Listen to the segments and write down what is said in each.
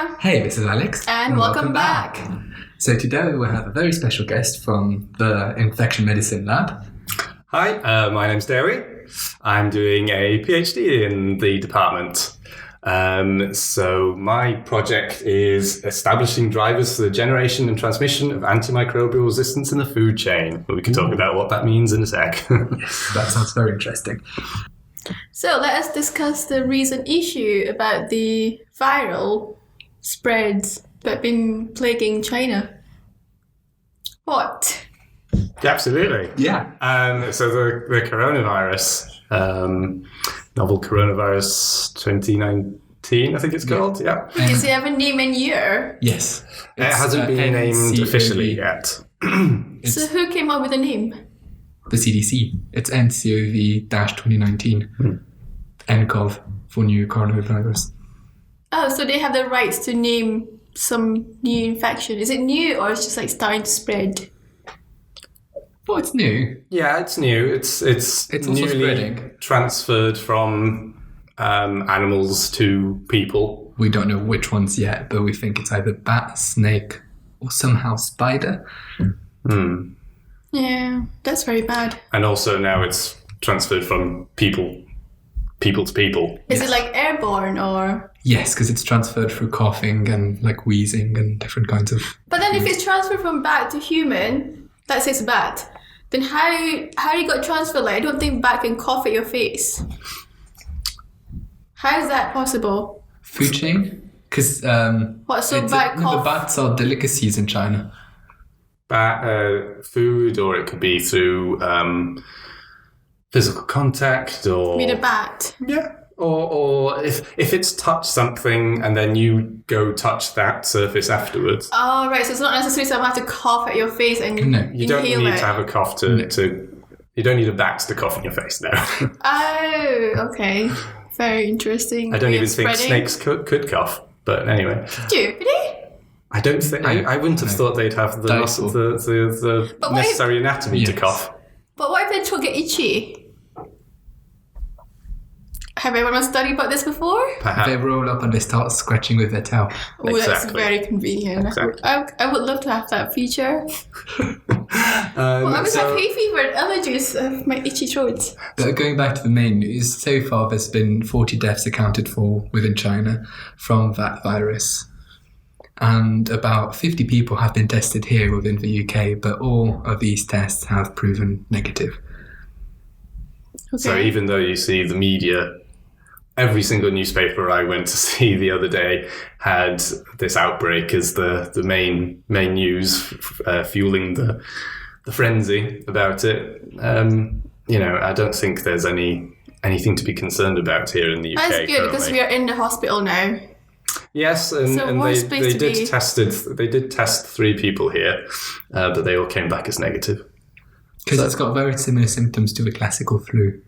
Sarah. Hey, this is Alex. And welcome back. So today we have a very special guest from the Infection Medicine lab. Hi, my name's Dewi. I'm doing a PhD in the department. So my project is establishing drivers for the generation and transmission of antimicrobial resistance in the food chain. But we can talk about what that means in a sec. Yes, that sounds very interesting. So let us discuss the recent issue about the viral spreads that have been plaguing China. What? Yeah, absolutely. Yeah. So the coronavirus, novel coronavirus 2019, I think it's called. Yeah. Does it have a name and year? Yes. It hasn't been named nCoV. officially yet. So who came up with the name? The CDC. It's nCoV-2019. nCoV for new coronavirus. Oh, so they have the rights to name some new infection. Is it new or it's just like starting to spread? Well, it's new. Yeah, it's new. It's also newly spreading. transferred from animals to people. We don't know which ones yet, but we think it's either bat, snake, or somehow spider. Yeah, that's very bad. And also now it's transferred from people to people. Is it like airborne or? Yes, because it's transferred through coughing and like wheezing and different kinds of... But then if it's transferred from bat to human, let's say it's a bat, then how you got transferred? Like, I don't think bat can cough at your face. How is that possible? Food chain? Because What, so bat the cough? bats are delicacies in China. Food, or it could be through physical contact, or With a bat. yeah, or if it's touched something and then you go touch that surface afterwards. Oh, right. So it's not necessarily someone have to cough at your face and No. You don't inhale need it. to have a cough to you don't need a bat to cough in your face now. Oh, okay. Very interesting. I don't way even of think spreading. snakes could cough, but anyway. Do you? Really? I don't think I wouldn't have thought they'd have the Doubtful. the But what if- necessary anatomy to Yes. cough. But what if they don't get itchy? Have anyone studied about this before? Perhaps. They roll up and they start scratching with their tail. Oh, that's Exactly. very convenient. Exactly. I would love to have that feature. Well, I would so- have hay fever and allergies of my itchy throat. But going back to the main news, so far there's been 40 deaths accounted for within China from that virus. And about 50 people have been tested here within the UK, but all of these tests have proven negative. Okay. So even though you see the media, every single newspaper I went to see the other day had this outbreak as the main news, fueling the frenzy about it. I don't think there's anything to be concerned about here in the UK. That's good because currently. we are in the hospital now. Yes, and, So and we're they supposed to did be- they did test 3 people here, but they all came back as negative. Because it's got very similar symptoms to the classical flu.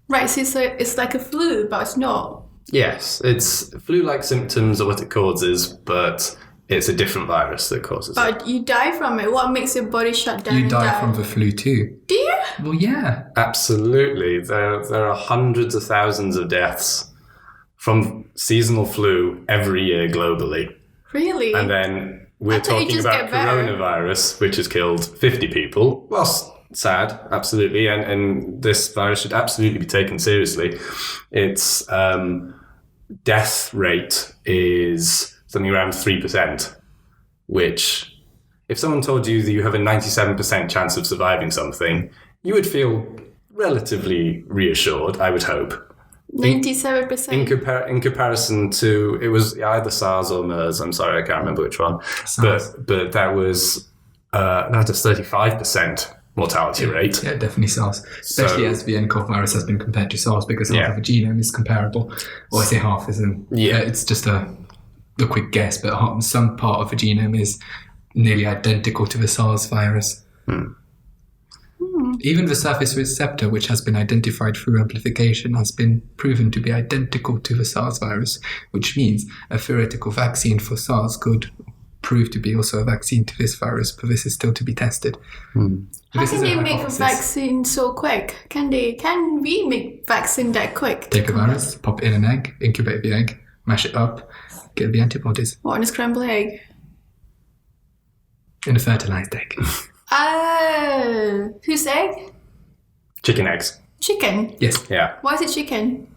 Right, so it's like a flu, but it's not. Yes, it's flu-like symptoms are what it causes, but it's a different virus that causes it. But you die from it. What makes your body shut down? You and die from the flu too. Do you? Well, yeah. Absolutely. There are hundreds of thousands of deaths from seasonal flu every year globally. Really? And then we're I thought you talking just about get better. coronavirus, which has killed 50 people. Well, sad, absolutely. And this virus should absolutely be taken seriously. Its death rate is something around 3%, which, if someone told you that you have a 97% chance of surviving something, you would feel relatively reassured, I would hope. 97%. In comparison to, it was either SARS or MERS. I'm sorry, I can't remember which one. SARS. But that was a 35% mortality rate. Yeah, definitely SARS. Especially as the nCoV virus has been compared to SARS because half of the genome is comparable. Or I say half isn't. Yeah. It's just a quick guess, but some part of the genome is nearly identical to the SARS virus. Even the surface receptor, which has been identified through amplification, has been proven to be identical to the SARS virus, which means a theoretical vaccine for SARS could prove to be also a vaccine to this virus, but this is still to be tested. How This can is a they make a hypothesis. vaccine so quick? Can we make vaccine that quick? Take a virus, pop it in an egg, incubate the egg, mash it up, get the antibodies What, on a scrambled egg? in a fertilized egg. Oh, whose egg? Chicken eggs. Chicken. Yes. Yeah. Why is it chicken?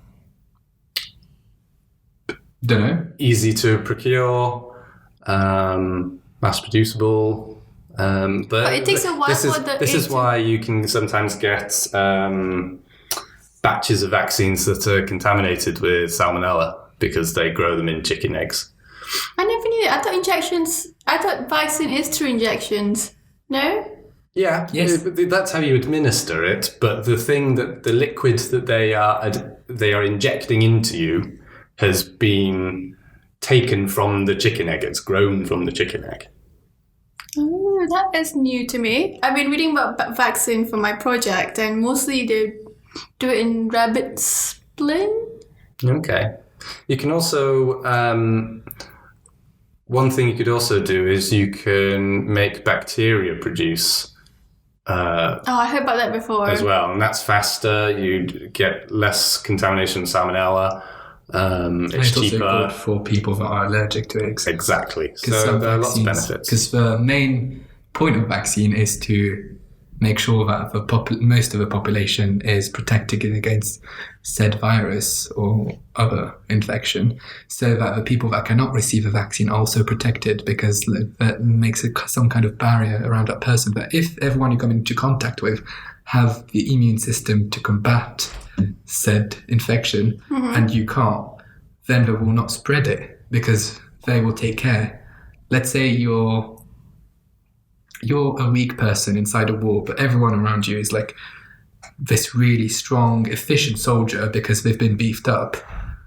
Don't know. Easy to procure, mass producible. But it takes a while this is, for the This egg is to- why you can sometimes get batches of vaccines that are contaminated with salmonella because they grow them in chicken eggs. I never knew it. I thought vaccine is through injections. No? Yeah, Yes. that's how you administer it. But the liquid that they are injecting into you has been taken from the chicken egg. It's grown from the chicken egg. Oh, that is new to me. I've been reading about vaccine for my project, and mostly they do it in rabbit spleen. Okay. You can also one thing you could also do is you can make bacteria produce Oh, I heard about that before. as well, and that's faster. You get less contamination, salmonella. It's It's also cheaper. good for people that are allergic to eggs. Exactly. So there are lots of benefits. Because the main point of vaccine is to make sure that most of the population is protected against said virus or other infection, so that the people that cannot receive a vaccine are also protected, because that makes some kind of barrier around that person. But if everyone you come into contact with have the immune system to combat said infection, and you can't, then they will not spread it because they will take care. Let's say you're a weak person inside a war, but everyone around you is like this really strong, efficient soldier because they've been beefed up.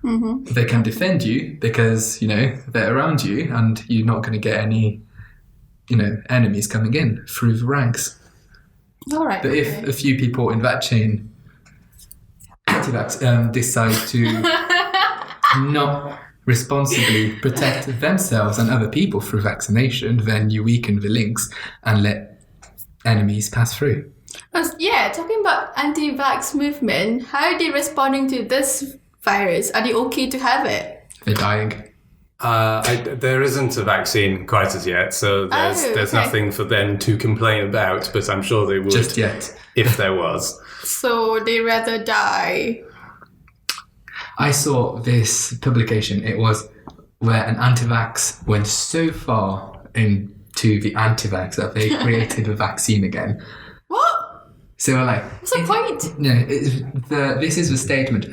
They can defend you because, they're around you and you're not going to get any, enemies coming in through the ranks. All right. But if a few people in that chain decide to not responsibly protect themselves and other people through vaccination, then you weaken the links and let enemies pass through. Talking about anti-vax movement, how are they responding to this virus? Are they okay to have it? They're dying. There isn't a vaccine quite as yet, so there's okay. nothing for them to complain about, but I'm sure they would Just yet. if there was. So they rather die. I saw this publication. It was where an anti-vax went so far into the anti-vax that they created a vaccine again. What? So we're like, What's the point? no, this is the statement.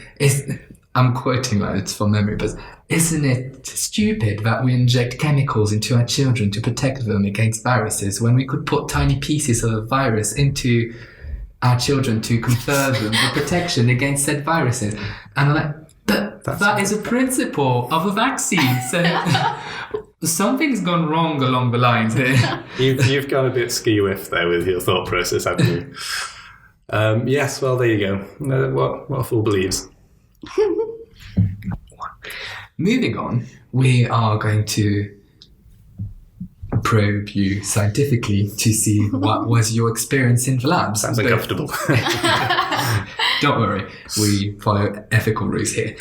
I'm quoting that, it's from memory, but isn't it stupid that we inject chemicals into our children to protect them against viruses when we could put tiny pieces of a virus into our children to confer them the protection against said viruses? And I'm like, but that is a principle of a vaccine. So something's gone wrong along the lines here. You've gone a bit ski-whiff there with your thought process, haven't you? Yes, well, there you go. What a fool believes. Moving on, we are going to probe you scientifically to see what was your experience in the labs. Sounds uncomfortable. Don't worry, we follow ethical rules here.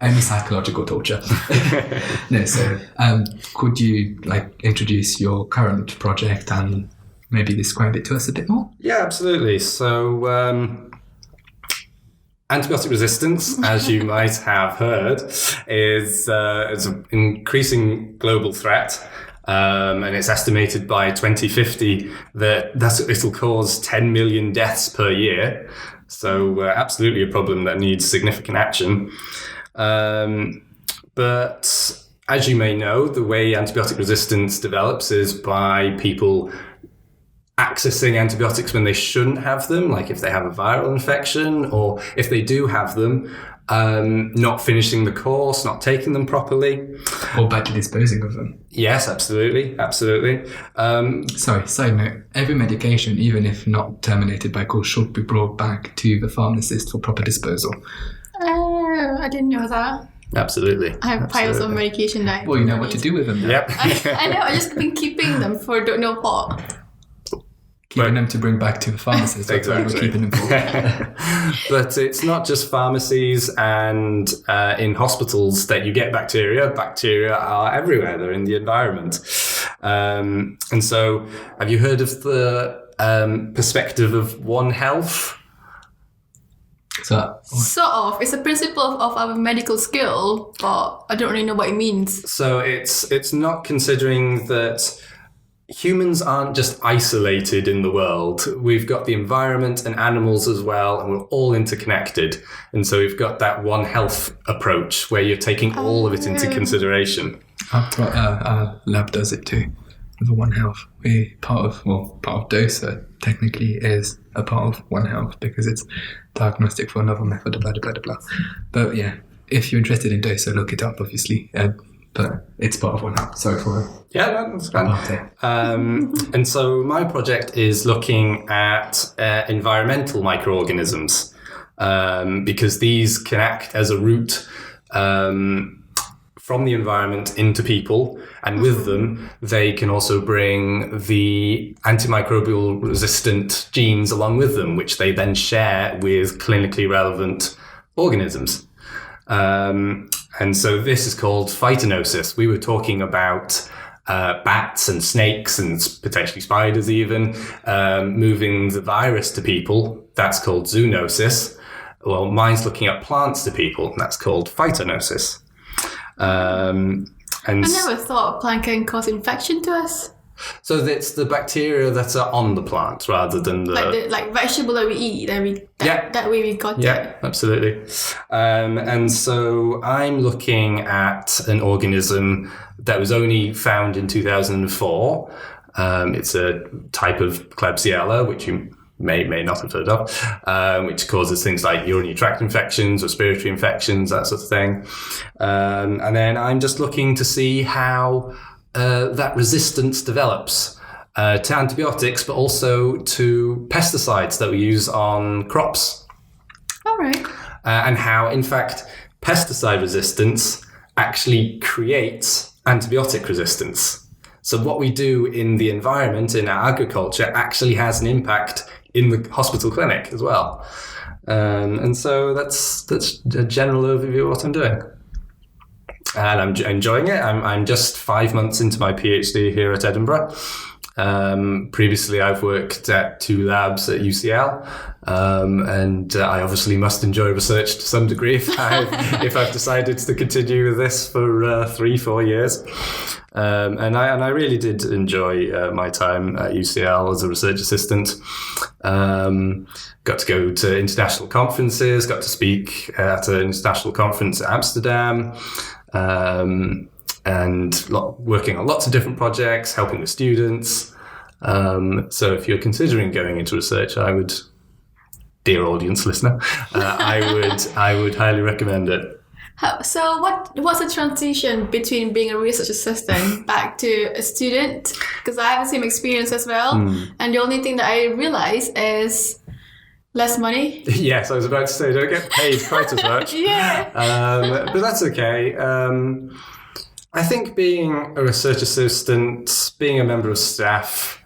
Only psychological torture. No, so could you introduce your current project and maybe describe it to us a bit more? Yeah, absolutely. So, antibiotic resistance, as you might have heard, is an increasing global threat. And it's estimated by 2050 that it'll cause 10 million deaths per year. So absolutely a problem that needs significant action. But as you may know, the way antibiotic resistance develops is by people accessing antibiotics when they shouldn't have them, like if they have a viral infection, or if they do have them, not finishing the course, not taking them properly. Or badly disposing of them. Yes, absolutely. Sorry, side note, every medication, even if not terminated by course, should be brought back to the pharmacist for proper disposal. Oh, I didn't know that. Absolutely. I have piles of medication that Well, you know what to do with them then. Yep. I know, I've just been keeping them for don't know what. keeping them to bring back to the pharmacist. That's why we're keeping them for. But it's not just pharmacies and in hospitals that you get bacteria. Bacteria are everywhere. They're in the environment. And so have you heard of the perspective of One Health? So, Sort of. It's a principle of our medical skill, but I don't really know what it means. So it's not considering that humans aren't just isolated in the world. We've got the environment and animals as well, and we're all interconnected. And so we've got that One Health approach where you're taking all of it into consideration. our lab does it too. The One Health. We're part of DOSA technically is a part of One Health because it's diagnostic for a novel method, blah, blah, blah, blah. But yeah, if you're interested in DOSA, look it up, obviously. But it's part of One Health. Sorry for Yeah, that's fine. And so my project is looking at environmental microorganisms because these can act as a route from the environment into people, and with them they can also bring the antimicrobial resistant genes along with them, which they then share with clinically relevant organisms. And so this is called phytonosis. We were talking about bats and snakes and potentially spiders even moving the virus to people. That's called zoonosis. Well, mine's looking at plants to people, and that's called phytonosis. And I never thought a plant can cause infection to us. So it's the bacteria that are on the plant rather than the like vegetable that we eat. That way we got it. Yeah, absolutely. And so I'm looking at an organism that was only found in 2004. It's a type of Klebsiella, which you may not have heard of, which causes things like urinary tract infections, respiratory infections, that sort of thing. And then I'm just looking to see how that resistance develops to antibiotics, but also to pesticides that we use on crops. All right. And how, in fact, pesticide resistance actually creates antibiotic resistance. So what we do in the environment, in our agriculture, actually has an impact in the hospital clinic as well. And so that's a general overview of what I'm doing. And I'm enjoying it. I'm just 5 months into my PhD here at Edinburgh. Previously, I've worked at 2 labs at UCL, and I obviously must enjoy research to some degree if I've decided to continue with this for 3-4 years. And I really did enjoy my time at UCL as a research assistant. Got to go to international conferences, got to speak at an international conference at Amsterdam, and working on lots of different projects, helping the students. So if you're considering going into research, I would, dear audience listener, I would highly recommend it. So what's the transition between being a research assistant back to a student? Because I have the same experience as well. And the only thing that I realize is less money. Yes, I was about to say, don't get paid quite as much. Yeah. But that's okay. I think being a research assistant, being a member of staff,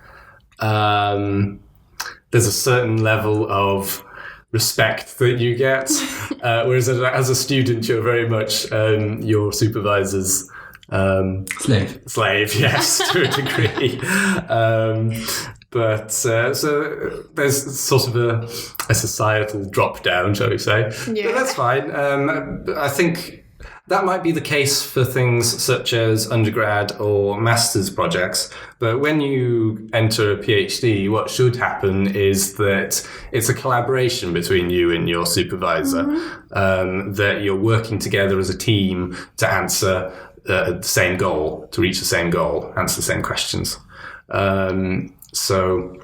there's a certain level of respect that you get, whereas as a student, you're very much your supervisor's slave, yes, to a degree. But so there's sort of a societal drop down, shall we say? Yeah. But that's fine. I think that might be the case for things such as undergrad or master's projects. But when you enter a PhD, what should happen is that it's a collaboration between you and your supervisor, that you're working together as a team to answer the same goal, to reach the same goal, answer the same questions. So,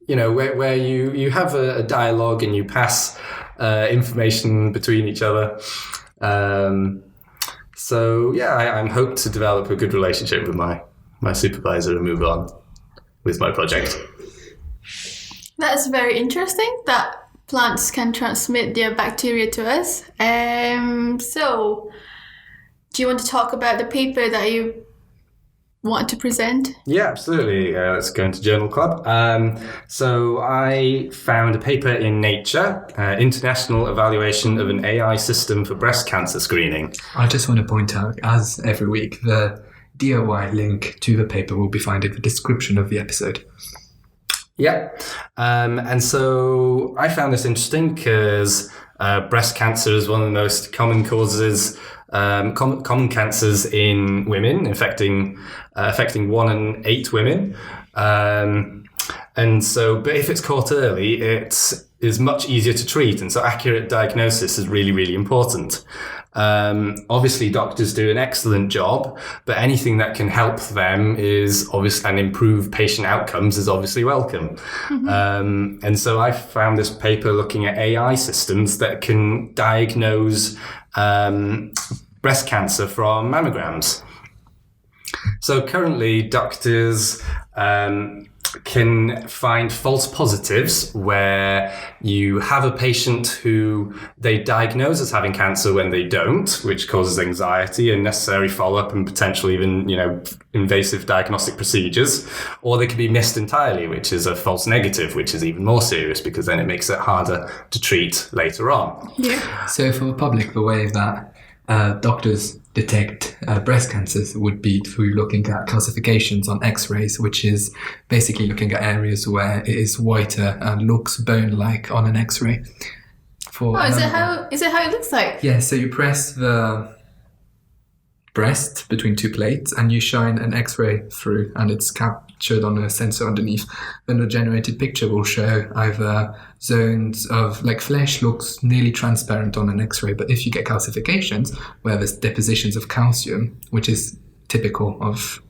you know, where you have a dialogue and you pass information between each other. So yeah, I'm hoping to develop a good relationship with my supervisor and move on with my project. That's very interesting that plants can transmit their bacteria to us. So do you want to talk about the paper that you want to present? Yeah, absolutely. Let's go into Journal Club. So I found a paper in Nature, International Evaluation of an AI System for Breast Cancer Screening. I just want to point out, as every week, the DOI link to the paper will be found in the description of the episode. Yeah. And so I found this interesting because breast cancer is one of the most common causes, common cancers in women, affecting 1 in 8 women. And so, but if it's caught early, it is much easier to treat. And so accurate diagnosis is really, really important. Obviously doctors do an excellent job, but anything that can help them is obvious and improve patient outcomes is obviously welcome. And so I found this paper looking at AI systems that can diagnose breast cancer from mammograms. So currently doctors can find false positives where you have a patient who they diagnose as having cancer when they don't, which causes anxiety and necessary follow-up and potentially even, invasive diagnostic procedures, or they can be missed entirely, which is a false negative, which is even more serious because then it makes it harder to treat later on. Yeah. So for the public, the way that doctors detect breast cancers would be through looking at calcifications on X-rays, which is basically looking at areas where it is whiter and looks bone-like on an X-ray. Is it how it looks like? Yeah, so you press the breast between two plates and you shine an X-ray through, and it's captured on a sensor underneath. Then the generated picture will show either zones of flesh looks nearly transparent on an X-ray, but if you get calcifications where there's depositions of calcium, which is typical of,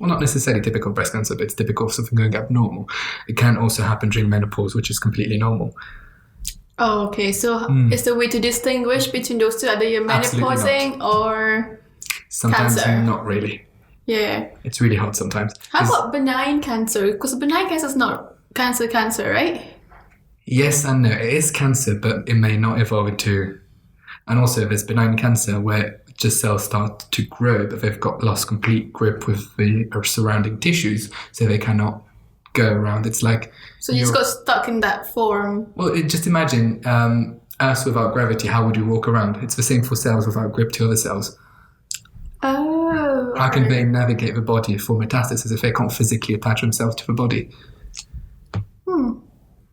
well, not necessarily typical of breast cancer, but it's typical of something going abnormal. It can also happen during menopause, which is completely normal. Oh, okay. So is the way to distinguish between those two, either you're menopausing or sometimes cancer? Not really. Yeah. It's really hard sometimes. How about benign cancer? Because benign cancer is not cancer, right? Yes and no. It is cancer, but it may not evolve into... And also there's benign cancer where just cells start to grow, but they've lost complete grip with the surrounding tissues, so they cannot go around. It's like... So you just got stuck in that form. Well, just imagine Earth without gravity. How would you walk around? It's the same for cells without grip to other cells. Oh. How can they navigate the body for metastasis if they can't physically attach themselves to the body?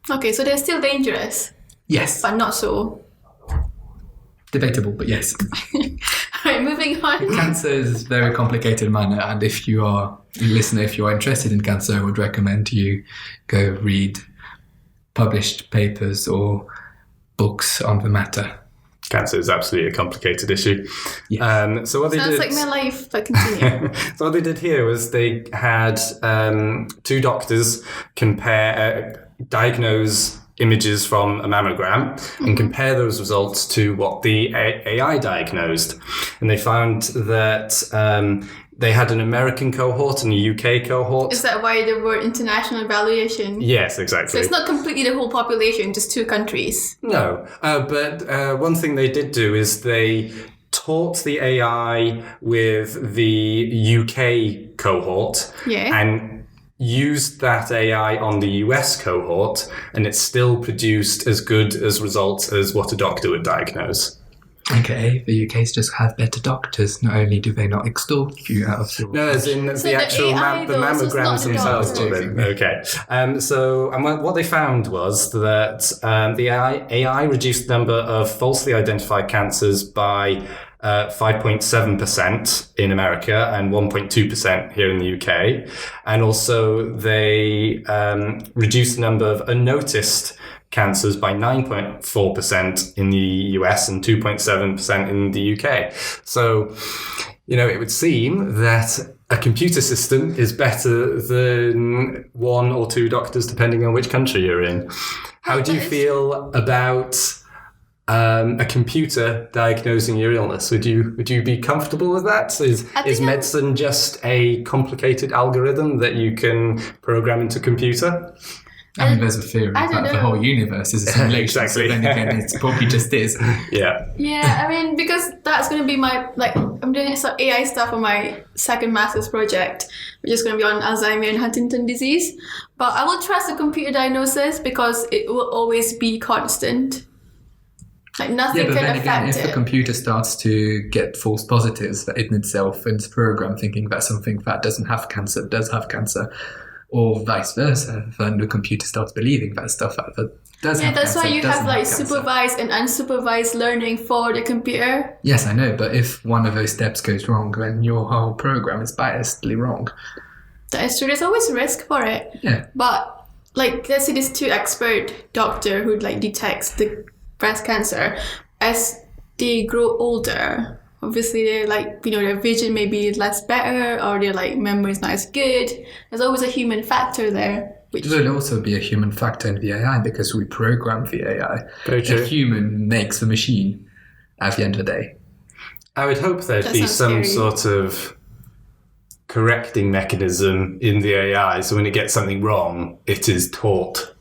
Okay, so they're still dangerous. Yes. But not so. Debatable, but yes. Alright, moving on. Cancer is a very complicated matter, and if you are interested in cancer, I would recommend you go read published papers or books on the matter. Cancer is absolutely a complicated issue. Yes. So what they Sounds did, like my life, but continue. So what they did here was they had 2 doctors diagnose images from a mammogram and compare those results to what the AI diagnosed. And they found that they had an American cohort and a UK cohort. Is that why there were international evaluation? Yes, exactly. So it's not completely the whole population, just 2 countries. No, but one thing they did do is they taught the AI with the UK cohort and used that AI on the US cohort, and it still produced as good as results as what a doctor would diagnose. Okay, the UK's just have better doctors. Not only do they not extort you out of your... No, as in So the actual AI, the though, so it's mammograms not the themselves. doctor. Okay. What they found was that the AI reduced the number of falsely identified cancers by 5.7% in America and 1.2% here in the UK. And also they reduced the number of unnoticed cancers by 9.4% in the US and 2.7% in the UK. So, it would seem that a computer system is better than 1 or 2 doctors, depending on which country you're in. How do you feel about a computer diagnosing your illness? Would you be comfortable with that? Is medicine just a complicated algorithm that you can program into a computer? I mean, there's a theory that the whole universe is a simulation. Exactly. So then again, it probably just is. Yeah. Yeah, I mean, because that's going to be my, I'm doing some AI stuff on my second master's project, which is going to be on Alzheimer's and Huntington disease. But I will trust the computer diagnosis because it will always be constant. Like nothing Yeah, but can then again, affect if the it. computer starts to get false positives in itself in its program, thinking that something that doesn't have cancer does have cancer, or vice versa, then the computer starts believing that stuff that does have cancer. Yeah, that's why you doesn't have like cancer. supervised and unsupervised learning for the computer. Yes, I know, but if one of those steps goes wrong, then your whole program is biasedly wrong. That is true. There's always a risk for it. Yeah. But like, let's say this 2 expert doctor who like detects the breast cancer, as they grow older, obviously they're like, their vision may be less better, or their like memory is not as good. There's always a human factor there. Which There will also be a human factor in the AI because we program the AI. Very true. A human makes the machine at the end of the day. I would hope there'd That be sounds some scary. sort of correcting mechanism in the AI, so when it gets something wrong, it is taught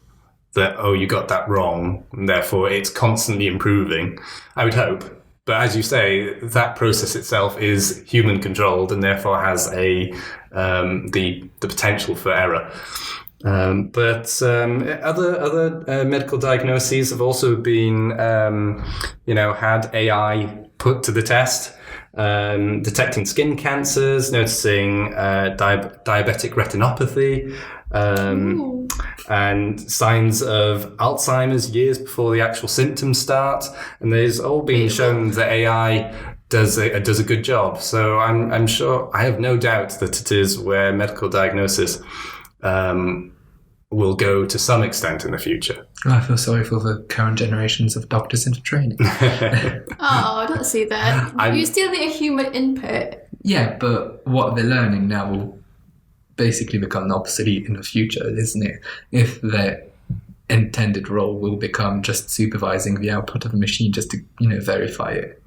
that, oh, you got that wrong, and therefore it's constantly improving. I would hope. But as you say, that process itself is human controlled and therefore has the potential for error. But other medical diagnoses have also been, had AI put to the test. Detecting skin cancers, noticing diabetic retinopathy, and signs of Alzheimer's years before the actual symptoms start. And there's all been shown that AI does a good job. So I'm sure, I have no doubt that it is where medical diagnosis will go to some extent in the future. I feel sorry for the current generations of doctors into training. Oh, don't say that. You still need a human input. Yeah, but what they're learning now will basically become obsolete in the future, isn't it? If their intended role will become just supervising the output of a machine just to, verify it.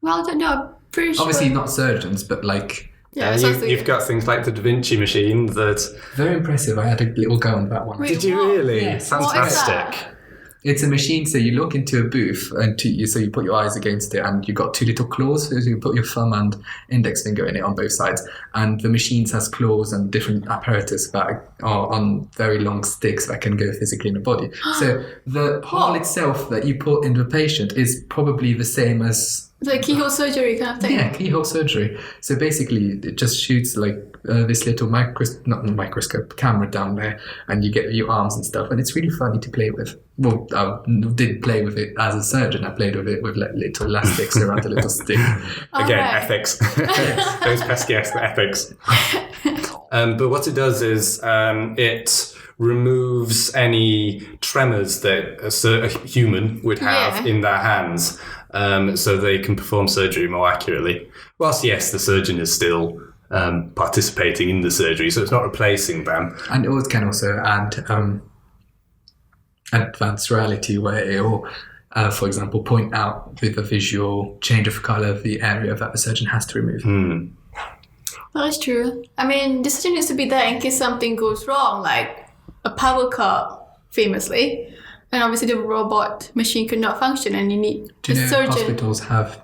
Well, I don't know. I'm pretty sure. Obviously not surgeons, but like... Yeah, You've got things like the Da Vinci machine that... Very impressive. I had a little go on that one. Wait, Did you what? really? Yes. Fantastic. What is that? It's a machine, so you look into a booth, and so you put your eyes against it, and you've got 2 little claws, so you put your thumb and index finger in it on both sides, and the machine has claws and different apparatus that are on very long sticks that can go physically in the body. So the hole itself that you put in the patient is probably the same as... It's like keyhole surgery kind of thing. Yeah, keyhole surgery. So basically, it just shoots like this little microscope camera down there, and you get your arms and stuff, and it's really funny to play with. Well, I didn't play with it as a surgeon. I played with it with little elastics around a little stick. Again, Alright. ethics. Those pesky ethics. But what it does is it removes any tremors that a human would have in their hands, so they can perform surgery more accurately. Whilst, yes, the surgeon is still participating in the surgery, so it's not replacing them. And it can also add advanced reality, where it will, for example, point out with a visual change of colour the area that the surgeon has to remove. That's true. I mean, the surgeon needs to be there in case something goes wrong, like a power cut, famously. And obviously the robot machine could not function, and you need Do the you know surgeon. hospitals have,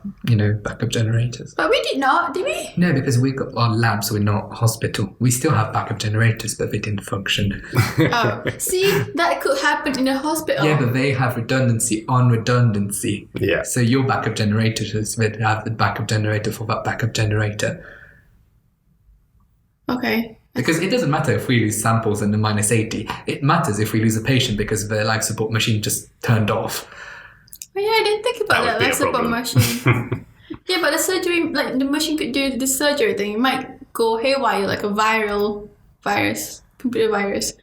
backup generators? But we did not, did we? No, because we got our labs, we're not hospital. We still have backup generators, but they didn't function. Oh, see, that could happen in a hospital. Yeah, but they have redundancy on redundancy. Yeah. So your backup generators would have the backup generator for that backup generator. Okay. Because it doesn't matter if we lose samples in the -80. It matters if we lose a patient because the life support machine just turned off. Oh, yeah, I didn't think about That would that. be a That's about problem. machine. Yeah, but the surgery, like the machine could do the surgery thing. It might go haywire, like a viral virus, computer virus.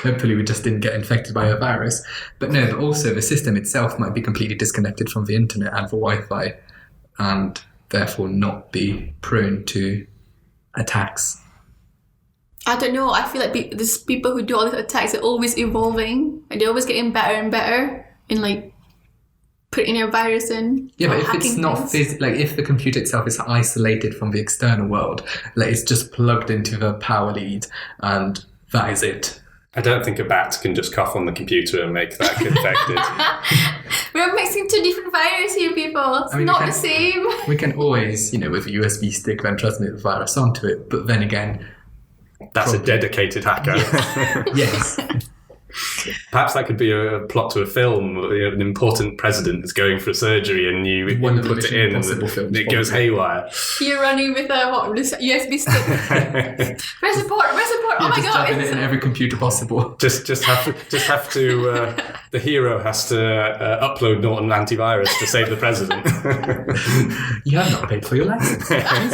Hopefully we just didn't get infected by a virus. But no, but also the system itself might be completely disconnected from the internet and the Wi-Fi, and therefore not be prone to attacks. I don't know. I feel like these people who do all these attacks are always evolving. Like they're always getting better and better in like putting a virus in. Yeah, but if hacking it's not things. if the computer itself is isolated from the external world, like it's just plugged into the power lead, and that is it. I don't think a bat can just cough on the computer and make that infected. We're mixing two different viruses here, people. It's not the same. We can always, with a USB stick, then transmit the virus onto it. But then again, that's a dedicated hacker. yes. Perhaps that could be a plot to a film. An important president is going for surgery, and you put it in, and it goes haywire. You're running with a USB stick. Press support! Oh my god! It in every computer possible. Just have to. The hero has to upload Norton antivirus to save the president. You have not paid for your license. And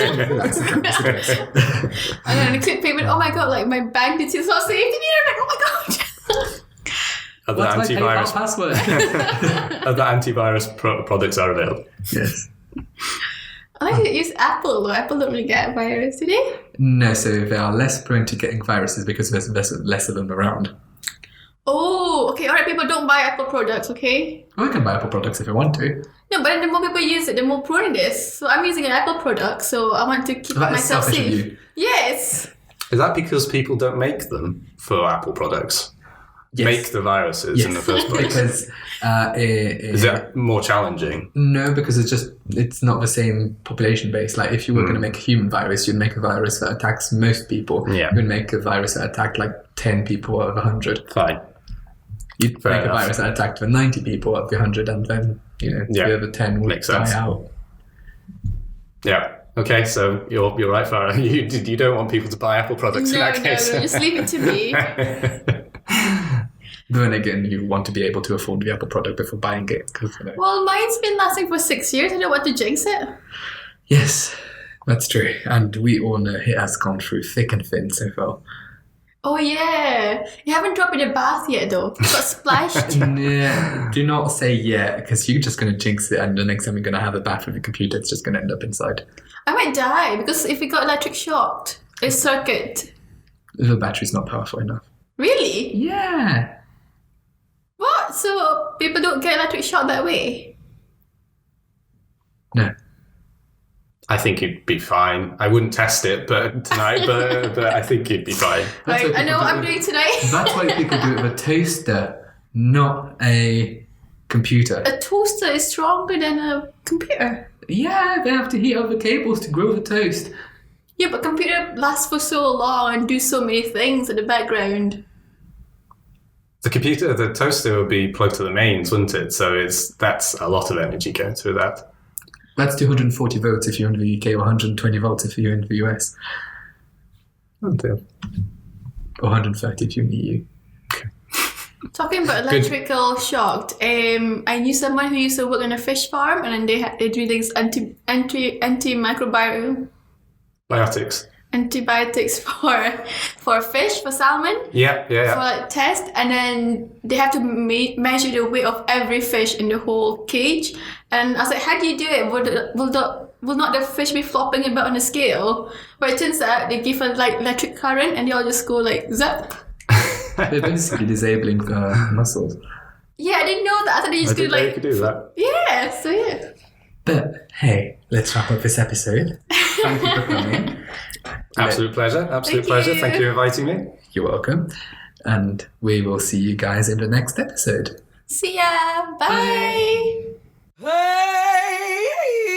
then a click payment. Oh my god! Like my bank details are saved in here. Like, oh my god. Other antivirus password. Other antivirus products are available. Yes. I like to use Apple, though. Apple don't really get a virus, do they? No, so they are less prone to getting viruses because there's less of them around. Oh, okay. Alright, people, don't buy Apple products, okay? We can buy Apple products if we want to. No, but the more people use it, the more prone it is. So I'm using an Apple product, so I want to keep myself selfish of safe. you. Yes. Is that because people don't make them for Apple products? Yes. Make the viruses in the first place? Because is that more challenging? No, because it's not the same population base. Like if you were going to make a human virus, you'd make a virus that attacks most people. Yeah. You'd make a virus that attacked like 10 people out of 100. Fine. You'd Fair make enough. a virus that attacked the 90 people out of the 100, and then the other 10 would Makes die sense. out. Yeah. Okay, so you're right, Farah. You don't want people to buy Apple products in that case. No, just leave it to me. Then again, you want to be able to afford the Apple product before buying it. Well, mine's been lasting for 6 years. I don't want to jinx it. Yes, that's true. And we all know it has gone through thick and thin so far. Oh, yeah. You haven't dropped in a bath yet, though. You got splashed. Yeah, do not say yeah, because you're just going to jinx it, and the next time you're going to have a bath with your computer, it's just going to end up inside. I might die, because if it got electric shocked, it's circuit. The battery's not powerful enough. Really? Yeah. What? So people don't get electric shock that way? No. I think you'd be fine. I wouldn't test it tonight, but I think you'd be fine. Right, I know what I'm doing tonight. That's why people do it with a toaster, not a computer. A toaster is stronger than a computer. Yeah, they have to heat up the cables to grow the toast. Yeah, but computer lasts for so long and do so many things in the background. The toaster would be plugged to the mains, wouldn't it? So that's a lot of energy going through that. That's 240 volts if you're in the UK, or 120 volts if you're in the US. Oh dear. Or 130 if you're in the EU. Talking about electrical shocked, I knew someone who used to work on a fish farm, and then they do things antibiotics for fish, for salmon. Yeah. For like test, and then they have to measure the weight of every fish in the whole cage. And I was like, how do you do it? Will not the fish be flopping about on a scale? But it turns out they give a like electric current, and they all just go like zap. They're basically disabling the muscles. Yeah, I didn't know that. I thought they just I didn't know you could do that. Yeah, so yeah. But hey, let's wrap up this episode. Thank you for coming. Absolute pleasure. Thank pleasure. you. Thank you for inviting me. You're welcome. And we will see you guys in the next episode. See ya. Bye. Hey!